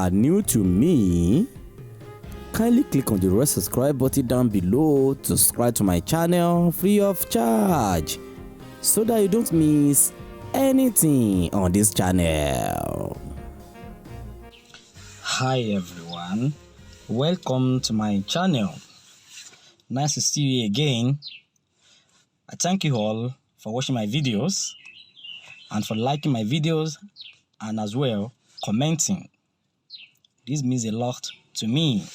are new to me, kindly click on the red subscribe button down below to subscribe to my channel free of charge so that you don't miss anything on this channel. Hi everyone, welcome to my channel. Nice to see you again. I thank you all for watching my videos and for liking my videos and as well commenting. This means a lot to me.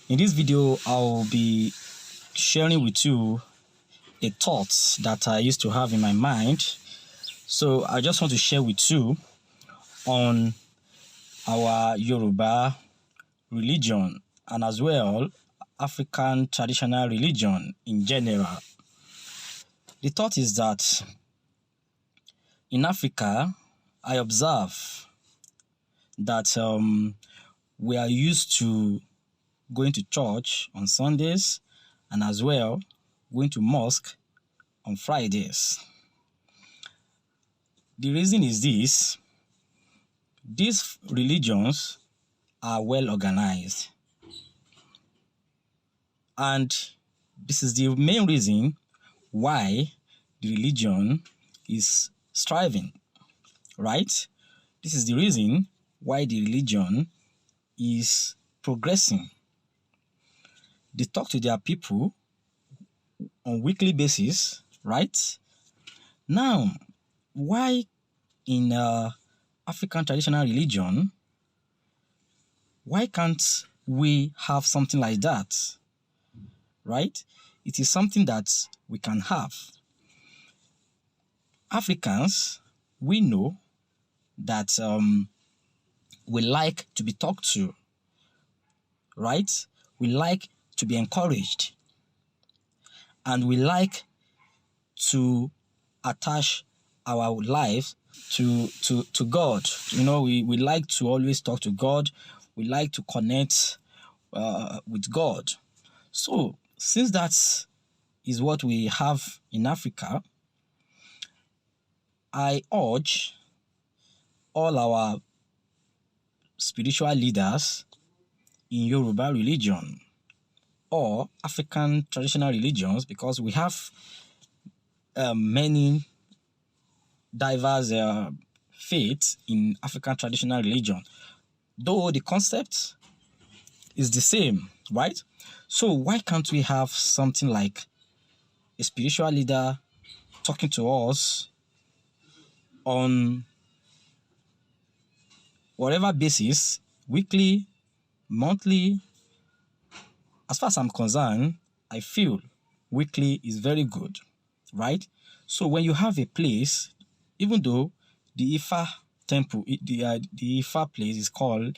In this video, I'll be sharing with you a thought that I used to have in my mind. So I just want to share with you on our Yoruba religion and as well African traditional religion in general. The thought is that in Africa, I observe that we are used to going to church on Sundays and as well going to mosque on Fridays. The reason is this: these religions are well organized, and this is the main reason why the religion is striving, right? This is the reason why the religion is progressing. They talk to their people on weekly basis, right? Now, why in African traditional religion, why can't we have something like that, right? It is something that we can have. Africans, we know that we like to be talked to, right? We like to be encouraged, and we like to attach our lives to God. You know, we like to always talk to God. We like to connect with God. So since that is what we have in Africa, I urge all our spiritual leaders in Yoruba religion or African traditional religions, because we have many diverse faiths in African traditional religion, though the concept is the same, right? So why can't we have something like a spiritual leader talking to us on whatever basis, weekly, monthly? As far as I'm concerned, I feel weekly is very good, right? So when you have a place, even though the Ifa temple, the Ifa place is called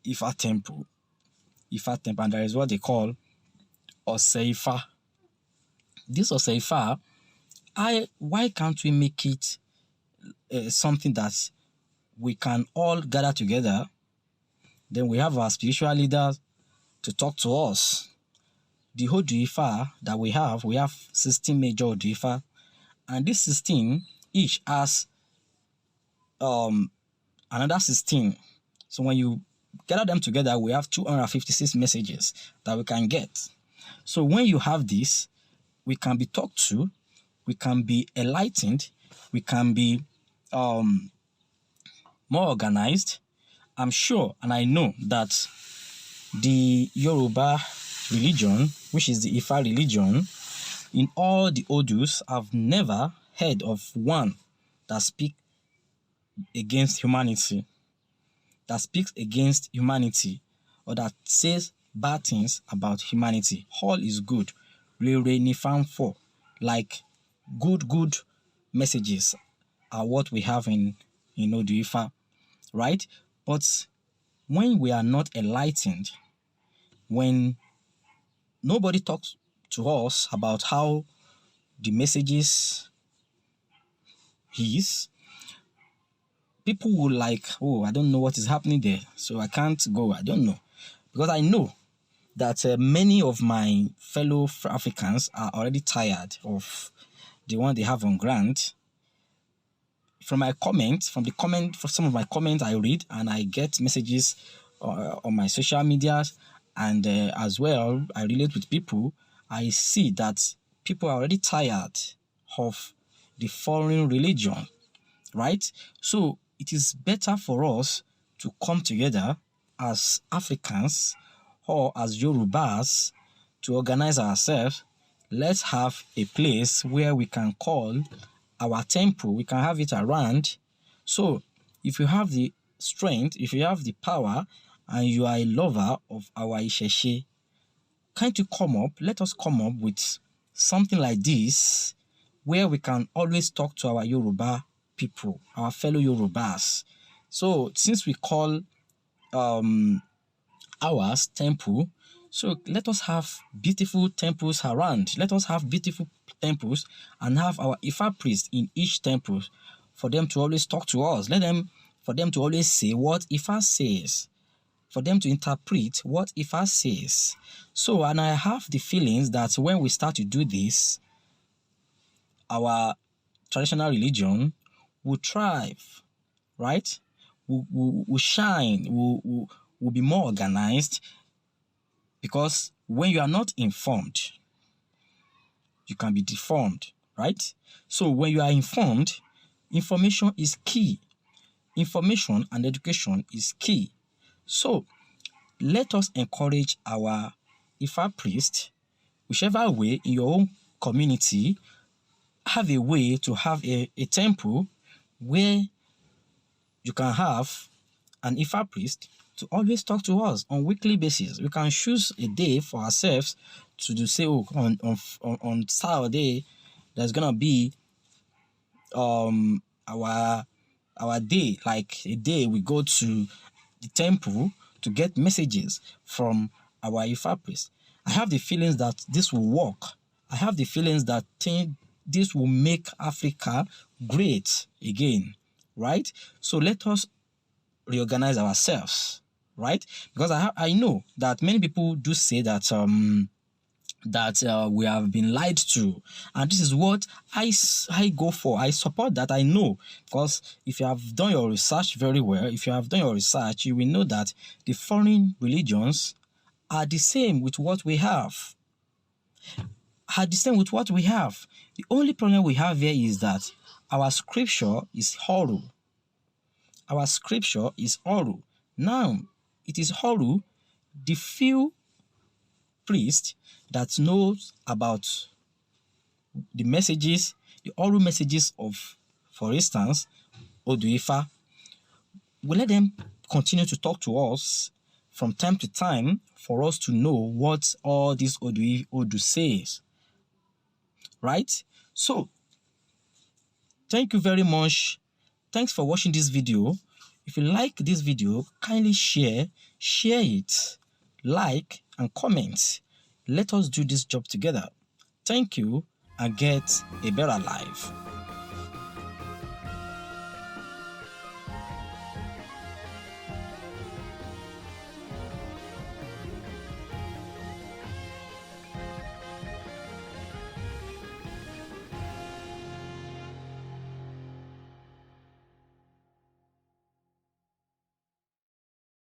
Ifa Temple, and there is what they call Ifa. This Ifa, why can't we make it something that we can all gather together? Then we have our spiritual leaders to talk to us. The whole Ifa that we have 16 major Ifa, and these 16 each has another 16. So when you gather them together, we have 256 messages that we can get. So when you have this, we can be talked to, we can be enlightened, we can be more organized. I'm sure and I know that the Yoruba religion, which is the Ifa religion, in all the Odus, I've never heard of one that speaks against humanity, or that says bad things about humanity. All is good. Like good messages are what we have in the Ifa, right? But when we are not enlightened, when nobody talks to us about how the messages is, people will like, oh, I don't know what is happening there, so I can't go. I don't know. Because I know that many of my fellow Africans are already tired of the one they have on ground. For some of my comments I read and I get messages on my social medias, and as well, I relate with people. I see that people are already tired of the foreign religion, right? So it is better for us to come together as Africans or as Yorubas to organize ourselves. Let's have a place where we can call our temple. We can have it around. So if you have the strength, if you have the power, and you are a lover of our Isese, can't you come up? Let us come up with something like this where we can always talk to our Yoruba people, our fellow Yorubas. So since we call ours temple, so let us have beautiful temples around. Let us have beautiful temples and have our Ifa priests in each temple for them to always talk to us. For them to always say what Ifa says, for them to interpret what Ifa says. So, and I have the feelings that when we start to do this, our traditional religion will thrive, right? Will shine, will be more organized, because when you are not informed, you can be deformed, right? So when you are informed, information is key. Information and education is key. So let us encourage our Ifa priest, whichever way in your own community, have a way to have a temple where you can have an Ifa priest to always talk to us on weekly basis. We can choose a day for ourselves to do, say, oh, on Saturday, there's gonna be our day, like a day we go to the temple to get messages from our Ifa priest. I have the feelings that this will work. I have the feelings that this will make Africa great again, right? So let us reorganize ourselves, right? Because I know that many people do say that we have been lied to, and this is what I go for. I support that. I know, because if you have done your research very well, if you have done your research, you will know that the foreign religions are the same with what we have. The only problem we have here is that our scripture is oral. Our scripture is oral. Now, it is oral. The few priests that knows about the messages, the oral messages of, for instance, Oduduwa, we let them continue to talk to us from time to time for us to know what all this Odu says. Right? So, thank you very much. Thanks for watching this video. If you like this video, kindly share it, like, and comment. Let us do this job together. Thank you, and get a better life.